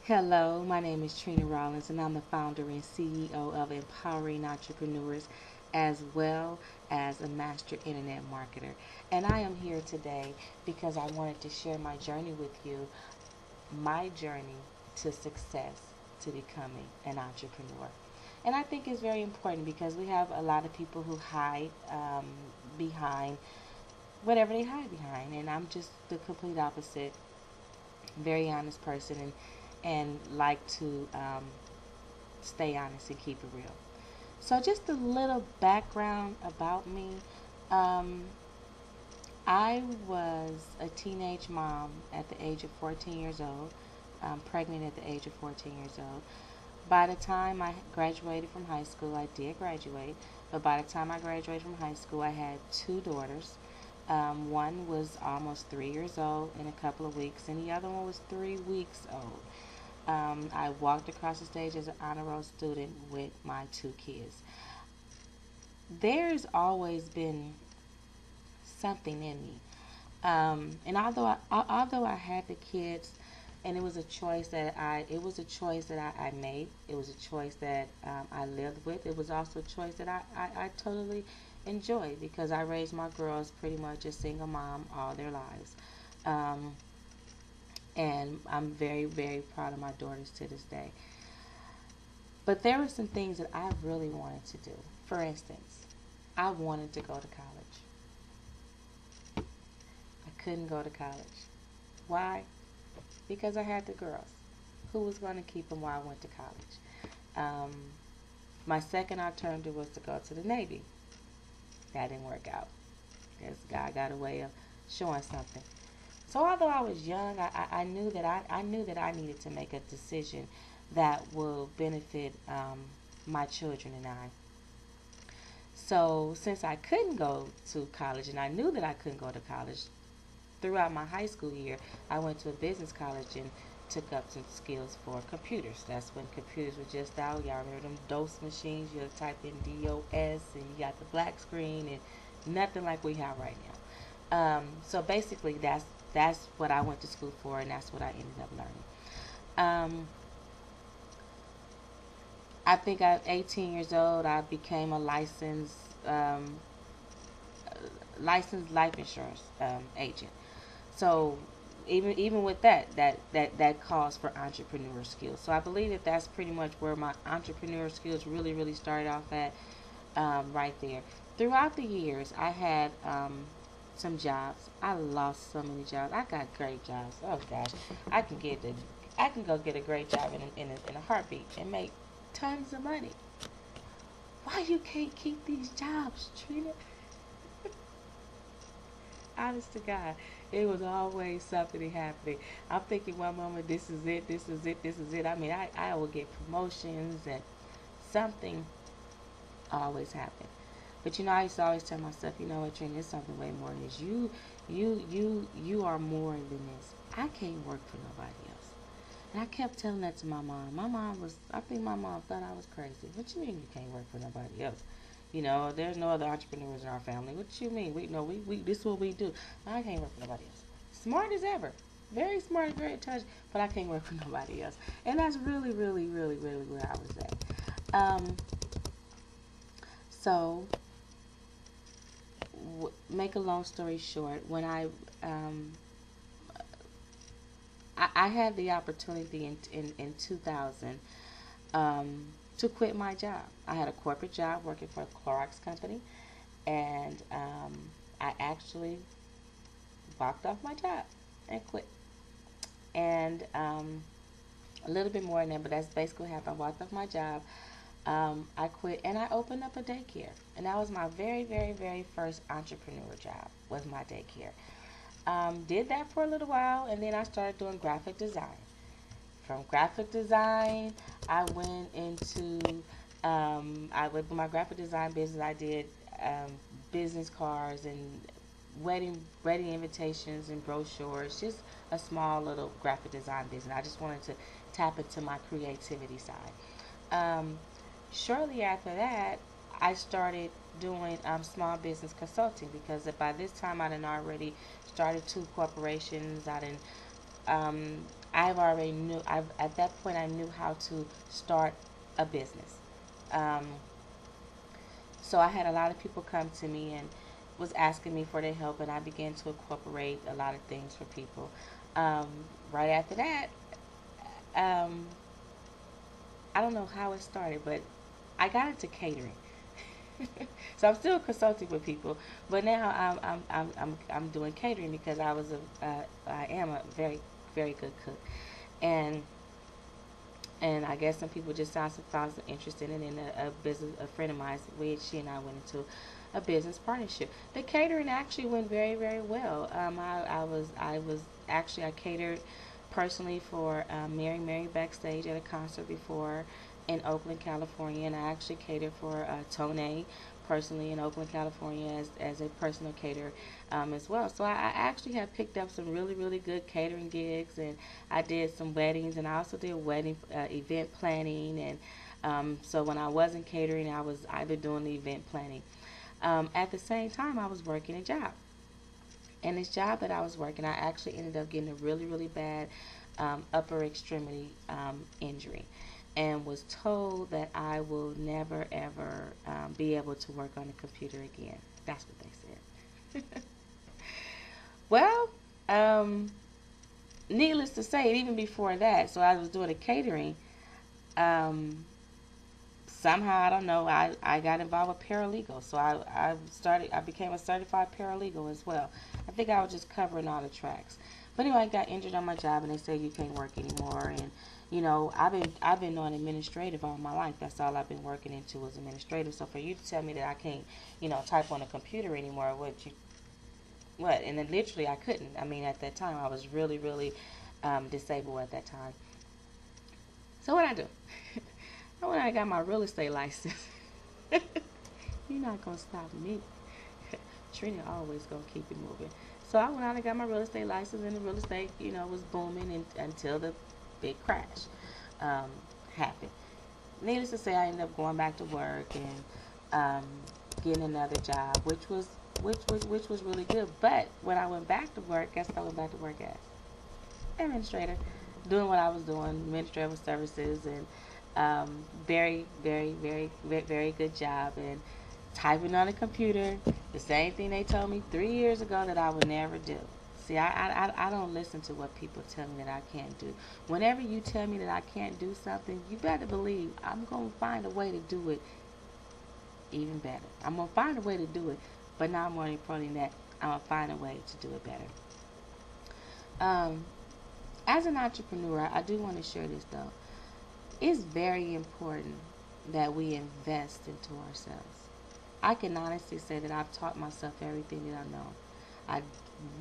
Hello, my name is Trenia Rawlins, and I'm the founder and CEO of Empowering Entrepreneurs, as well as a master internet marketer. And I am here today because I wanted to share my journey with you, my journey to success, to becoming an entrepreneur. And I think it's very important because we have a lot of people who hide behind whatever they hide behind, and I'm just the complete opposite. Very honest person, and like to stay honest and keep it real. So, just a little background about me. Um, I was a teenage mom at the age of 14 years old, pregnant at the age of 14 years old. By the time I graduated from high school, I did graduate, but by the time I graduated from high school, I had two daughters. One was almost 3 years old in a couple of weeks, and the other one was 3 weeks old. I walked across the stage as an honor roll student with my two kids. There's always been something in me, and although I had the kids, and it was a choice that I made. It was a choice that I lived with. It was also a choice that I totally enjoyed because I raised my girls pretty much a single mom all their lives. Um, and I'm very, very proud of my daughters to this day. But there were some things that I really wanted to do. For instance, I wanted to go to college. I couldn't go to college. Why? Because I had the girls. Who was going to keep them while I went to college? Um, my second alternative was to go to the Navy. That didn't work out because God got a way of showing something. So although I was young, I knew that I knew that I needed to make a decision that will benefit my children and I. So since I couldn't go to college and I knew that I couldn't go to college, throughout my high school year, I went to a business college and took up some skills for computers. That's when computers were just out. Y'all remember them DOS machines? You type in DOS and you got the black screen and nothing like we have right now. So basically, that's what I went to school for, and that's what I ended up learning. Um, I think at 18 years old, I became a um, licensed life insurance agent. So even with that calls for entrepreneur skills. So I believe that that's pretty much where my entrepreneur skills really started off at, right there. Throughout the years, I had some jobs. I lost so many jobs. I got great jobs. Oh gosh, I can get the I can go get a great job in a heartbeat and make tons of money. Why you can't keep these jobs, Trina? Honest to God, it was always something happening. I'm thinking one moment, this is it, this is it, this is it. I mean, I will get promotions and something always happened. But I used to always tell myself, you know what, Trina, it's something way more than this. You are more than this. I can't work for nobody else. And I kept telling that to my mom. I think my mom thought I was crazy. What you mean you can't work for nobody else? There's no other entrepreneurs in our family. What you mean? This is what we do. I can't work for nobody else. Smart as ever. Very smart, very intelligent, but I can't work for nobody else. And that's really where I was at. Um, so, make a long story short, when I had the opportunity in 2000 to quit my job. I had a corporate job working for a Clorox company, and I actually walked off my job and quit. And a little bit more than that, but that's basically what happened. I walked off my job. I quit and I opened up a daycare, and that was my very first entrepreneur job. Was my daycare. Did that for a little while, and then I started doing graphic design. From graphic design, I went into I with my graphic design business. I did business cards and wedding invitations and brochures. Just a small little graphic design business. I just wanted to tap into my creativity side. Um, Shortly after that, I started doing small business consulting because by this time I had already started two corporations. I did I've already knew, at that point I knew how to start a business. Um, so I had a lot of people come to me and was asking me for their help, and I began to incorporate a lot of things for people. Um, right after that, um, I don't know how it started, but I got into catering. So I'm still consulting with people, but now I'm doing catering because I am a very very good cook, and I guess some people just found some interest in it. And a business, a friend of mine, she and I went into a business partnership. The catering actually went very very well. I was actually, I catered personally for Mary backstage at a concert before in Oakland, California, and I actually catered for Tone personally in Oakland, California as a personal caterer as well. So I actually have picked up some really, really good catering gigs, and I did some weddings, and I also did wedding event planning. And so when I wasn't catering, I was either doing the event planning. At the same time, I was working a job. And this job that I was working, I actually ended up getting a really, really bad upper extremity injury, and was told that I will never ever be able to work on a computer again. That's what they said. Well, needless to say, even before that, so I was doing a catering. Um, Somehow, I don't know, I got involved with paralegal. So I became a certified paralegal as well. I think I was just covering all the tracks. But anyway, I got injured on my job, and they said you can't work anymore. And I've been on administrative all my life. That's all I've been working into was administrative. So for you to tell me that I can't, type on a computer anymore, what? And then literally I couldn't. I mean, at that time I was really, really disabled at that time. So what I do? When I got my real estate license, you're not gonna stop me. Trina always gonna keep it moving. So I went out and got my real estate license, and the real estate, was booming until the big crash um, happened. Needless to say, I ended up going back to work and getting another job, which was really good. But when I went back to work, guess what I went back to work as? Administrator, doing what I was doing, administrative services, and very, very, very, very, very good job. And typing on a computer, the same thing they told me 3 years ago that I would never do. See, I don't listen to what people tell me that I can't do. Whenever you tell me that I can't do something, you better believe I'm going to find a way to do it even better. I'm going to find a way to do it, but not more importantly than that, I'm going to find a way to do it better. As an entrepreneur, I do want to share this though. It's very important that we invest into ourselves. I can honestly say that I've taught myself everything that I know. I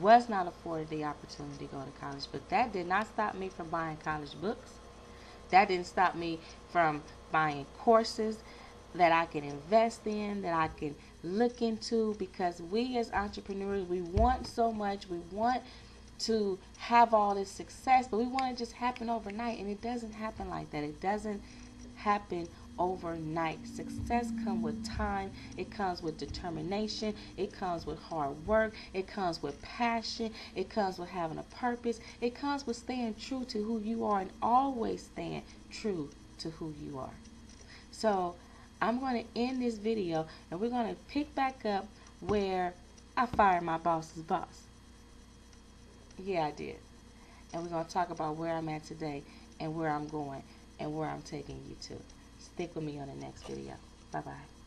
was not afforded the opportunity to go to college, but that did not stop me from buying college books. That didn't stop me from buying courses that I can invest in, that I can look into, because we as entrepreneurs, we want so much. We want to have all this success, but we want it to just happen overnight, and it doesn't happen like that. It doesn't happen overnight. Success comes with time. It comes with determination. It comes with hard work. It comes with passion. It comes with having a purpose. It comes with staying true to who you are, and always staying true to who you are. So I'm going to end this video, and we're going to pick back up where I fired my boss's boss. Yeah, I did. And we're going to talk about where I'm at today and where I'm going and where I'm taking you to. Stick with me on the next video. Bye-bye.